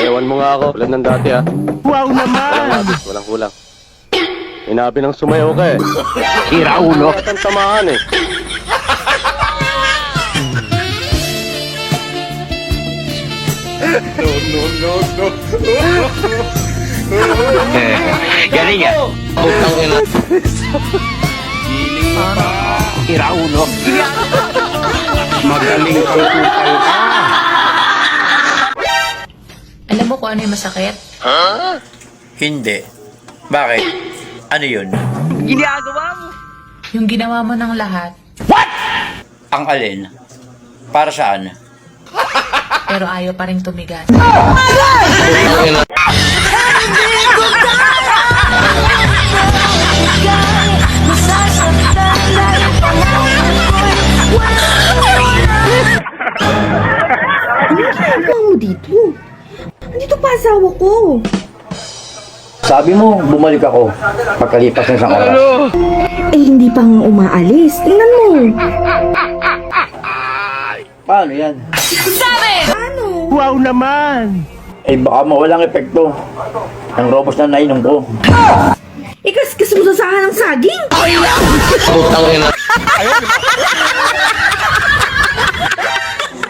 Sumayawan mo nga ako. Tulad ng dati ah. Wow naman! Walang kulang. Inabi ng sumayaw ka eh. Sira ulo. At ang tamaan eh. Galing ah. Putang ina. Sira ulo. Magaling kang kupal ka. Alam mo kung ano yung masakit? Hindi. Bakit? Ano yun? Ginagawa mo. Yung ginawa mo ng lahat, Ang alin? Para saan? pero ayaw pa rin tumigas. Ano mo dito? Andito pa asawa ko. Sabi mo, bumalik ako pagkalipas ng isang oras. Eh, hindi pa nga umaalis. Tingnan mo. Paano yan? Ano? Wow naman! Eh baka mawalang epekto ng robos na nainom ko. Ikas mo sa sahan ng saging. Putang ina.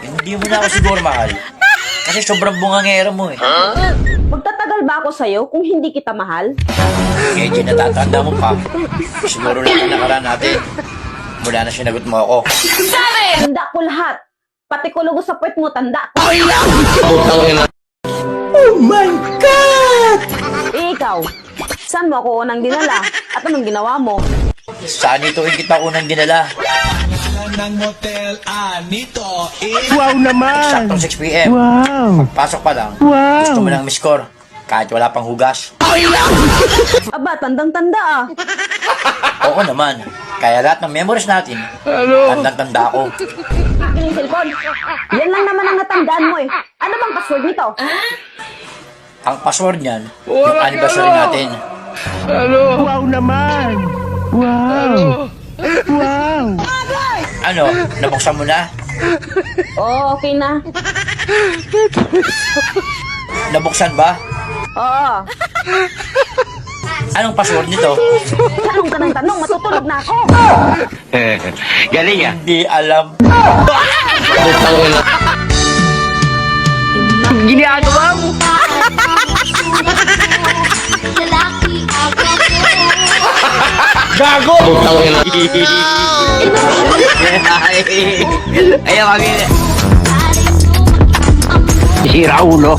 Hindi mo na ako siguro mahal. Kasi sobrang bungangero mo eh. Magtatagal ba ako sa'yo kung hindi kita mahal? Medyo natatanda mo pa. Siguro lang ang nakaraan natin. Mula na sinagot mo ako. Tanda ko lahat. Pati kulog sa puwet mo, tanda ko. Putang ina. Eh, ikaw, saan mo ako unang dinala? At anong ginawa mo? Saan ito kita unang dinala? Wow naman! Saktong 6 p.m. Wow! Pasok pa lang. Wow! Gusto mo ng miss score. Kahit wala pang hugas. Aba, tandang-tanda ah. Oo naman. Kaya lahat ng memories natin, tandang-tanda ako. Akin yung cellphone. Yan lang naman ang natandaan mo eh. Ano bang password nito? Ang password niyan, yung anniversary natin. Wow naman! Wow! Wow! Ano, nabuksan mo na? Oo, okay na. Nabuksan ba? Oo. Anong password nito? Tanong ka ng tanong, matutulog na ako. Galing ah! Hindi alam. Putang ina. Ginagawa mo! Gago! Putang ina. Ayaw kami. Sira ulo.